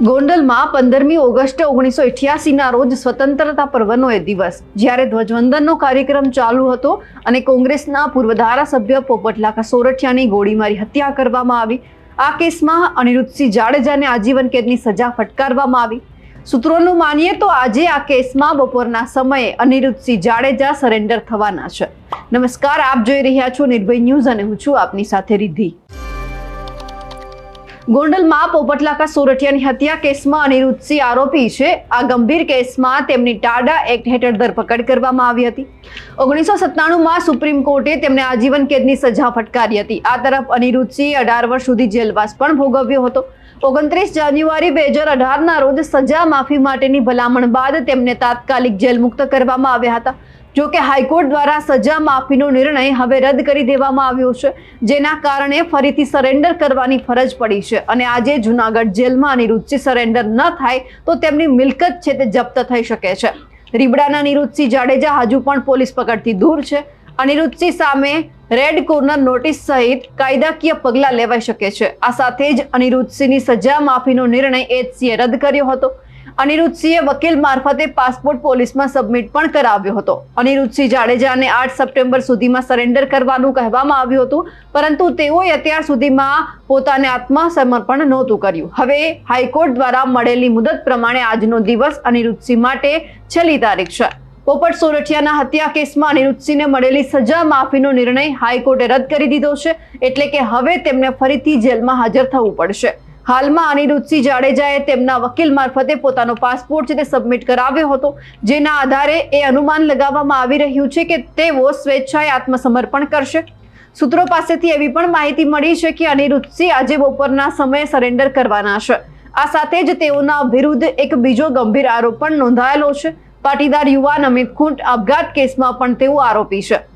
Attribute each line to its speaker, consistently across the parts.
Speaker 1: ગોંડલમાં 15મી ઓગસ્ટ 1988ના રોજ સ્વતંત્રતા પર્વનો એ દિવસ જ્યારે ધ્વજવંદનનો કાર્યક્રમ ચાલુ હતો અને કોંગ્રેસના પૂર્વ ધારાસભ્ય પોપટલાલ સોરઠિયાની ગોળીમારી હત્યા કરવામાં આવી। આ કેસમાં અનિરુદ્ધસિંહ જાડેજાને આજીવન કેદની સજા ફટકારવામાં આવી। સૂત્રોનું માનીએ તો આજે આ કેસમાં બપોરના સમયે અનિરુદ્ધસિંહ જાડેજા સરેન્ડર થવાના છે। નમસ્કાર, આપ જોઈ રહ્યા છો નિર્ભય ન્યૂઝ અને હું છું આપની સાથે રિદ્ધિ। ગોંડલમાં પોપટલાલ સોરઠિયાની હત્યા કેસમાં અનિરુદ્ધસિંહ આરોપી છે। આ ગંભીર કેસમાં તેમની ટાડા એક્ટ હેઠળ ધરપકડ કરવામાં આવી હતી। 1997માં સુપ્રીમ કોર્ટે તેમને આજીવન કેદની સજા ફટકારી હતી। આ તરફ અનિરુદ્ધસિંહે 18 વર્ષ સુધી જેલવાસ પણ ભોગવ્યો હતો। 29 જાન્યુઆરી 2018ના રોજ સજા માફી માટેની ભલામણ બાદ તેમને તાત્કાલિક જેલ મુક્ત કરવામાં આવ્યા હતા। જો કે હાઈકોર્ટ દ્વારા સજા માફીનો નિર્ણય હવે રદ કરી દેવામાં આવ્યો છે, જેના કારણે ફરીથી સરેન્ડર કરવાની ફરજ પડી છે અને આજે જૂનાગઢ જેલમાં અનિરુદ્ધસિંહ સરેન્ડર ન થાય તો તેમની મિલકત છે તે જપ્ત થઈ શકે છે। રીબડાના અનિરુદ્ધસિંહ જાડેજા હજુ પણ પોલીસ પકડથી દૂર છે। અનિરુદ્ધસિંહ સામે રેડ કોર્નર નોટિસ સહિત કાયદાકીય પગલાં લેવાઈ શકે છે। આ સાથે જ અનિરુદ્ધસિંહની સજા માફીનો નિર્ણય એચસીએ રદ કર્યો હતો। અનિરુદ્ધસિંહે વકીલ મારફતે પાસપોર્ટ પોલીસમાં સબમિટ પણ કરાવ્યો હતો। અનિરુદ્ધસિંહ જાડેજાને 8 સપ્ટેમ્બર સુધીમાં સરેન્ડર કરવાનું કહેવામાં આવ્યું હતું, પરંતુ તેઓએ અત્યાર સુધીમાં પોતાને આત્મસમર્પણ નહોતું કર્યું। હવે હાઈકોર્ટ દ્વારા મળેલી મુદત પ્રમાણે આજનો દિવસ અનિરુદ્ધસિંહ માટે છેલ્લી તારીખ છે। પોપટ સોરઠિયાના હત્યા કેસમાં અનિરુદ્ધસિંહને મળેલી સજા માફીનો નિર્ણય હાઈકોર્ટે રદ કરી દીધો છે, એટલે કે હવે તેમને ફરીથી જેલમાં હાજર થવું પડશે। હાલમાં અનિરુદ્ધસિંહ જાડેજાએ તેમના વકીલ મારફતે પોતાનો પાસપોર્ટ છે તે સબમિટ કરાવ્યો હતો, જેના આધારે એ અનુમાન લગાવવામાં આવી રહ્યું છે કે તેઓ સ્વેચ્છાએ આત્મસમર્પણ કરશે। સૂત્રો પાસેથી એવી પણ માહિતી મળી છે કે અનિરુદ્ધસિંહ આજે બપોરના સમયે સરેન્ડર કરવાના છે। આ સાથે જ તેઓના વિરુદ્ધ એક બીજો ગંભીર આરોપ પણ નોંધાયેલો છે। પાટીદાર યુવાન અમિત ખૂંટ આપઘાત કેસમાં પણ તેઓ આરોપી છે।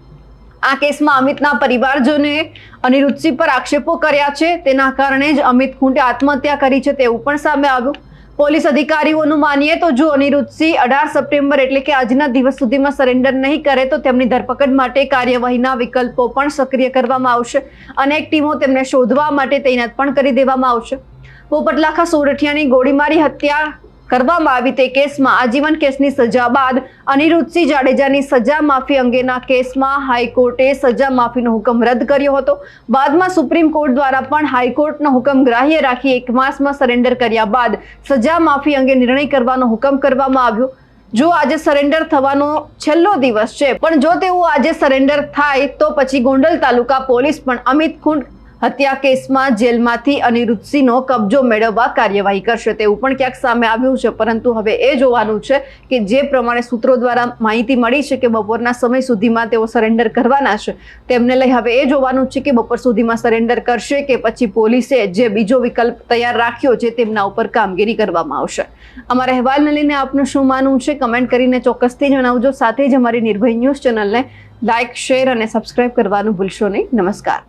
Speaker 1: આ કેસમાં અમિતના પરિવારજનોએ અનિરુદ્ધસિંહ પર આક્ષેપો કર્યા છે, તેના કારણે જ અમિત ખૂંટે આત્મહત્યા કરી છે તેવું પણ સામે આવ્યું। પોલીસ અધિકારીઓનું માનીએ તો જો અનિરુદ્ધસિંહ 18 સપ્ટેમ્બર એટલે કે આજના દિવસ સુધીમાં સરેન્ડર નહીં કરે તો તેમની ધરપકડ માટે કાર્યવાહીના વિકલ્પો પણ સક્રિય કરવામાં આવશે। અનેક ટીમો તેમને શોધવા માટે તૈનાત પણ કરી દેવામાં આવશે। પોપટલાલ સોરઠિયાની ગોળીમારી હત્યા કરવામાં આવી તે કેસમાં આજીવન કેસની સજા બાદ અનિરુદ્ધસિંહ જાડેજાની સજા માફી અંગેના કેસમાં હાઈકોર્ટે સજા માફીનો હુકમ રદ કર્યો હતો। બાદમાં સુપ્રીમ કોર્ટ દ્વારા પણ હાઈકોર્ટનો હુકમ ગ્રાહ્ય રાખી 1 માસમાં સરેન્ડર કર્યા બાદ સજા માફી અંગે નિર્ણય કરવાનો હુકમ કરવામાં આવ્યો। જો આજે સરેન્ડર થવાનો છેલ્લો દિવસ છે, પણ જો તેઓ આજે સરેન્ડર થાય તો પછી ગોંડલ તાલુકા પોલીસ પણ અમિત ખૂંટ હત્યા કેસમાં જેલમાંથી અનિરુદ્ધસિંહનો કબજો મેળવવા કાર્યવાહી કરશે તેવું પણ ક્યાંક સામે આવ્યું છે। પરંતુ હવે એ જોવાનું છે કે જે પ્રમાણે સૂત્રો દ્વારા માહિતી મળી છે કે બપોરના સમય સુધીમાં તેઓ સરેન્ડર કરવાના છે, તેમને લઈ હવે એ જોવાનું છે કે બપોર સુધીમાં સરેન્ડર કરશે કે પછી પોલીસે જે બીજો વિકલ્પ તૈયાર રાખ્યો છે તેમના ઉપર કામગીરી કરવામાં આવશે। અમારા અહેવાલને લઈને આપનું શું માનવું છે કમેન્ટ કરીને ચોક્કસથી જણાવજો। સાથે જ અમારી નિર્ભય ન્યૂઝ ચેનલને લાઇક, શેર અને સબસ્ક્રાઇબ કરવાનું ભૂલશો નહીં। નમસ્કાર।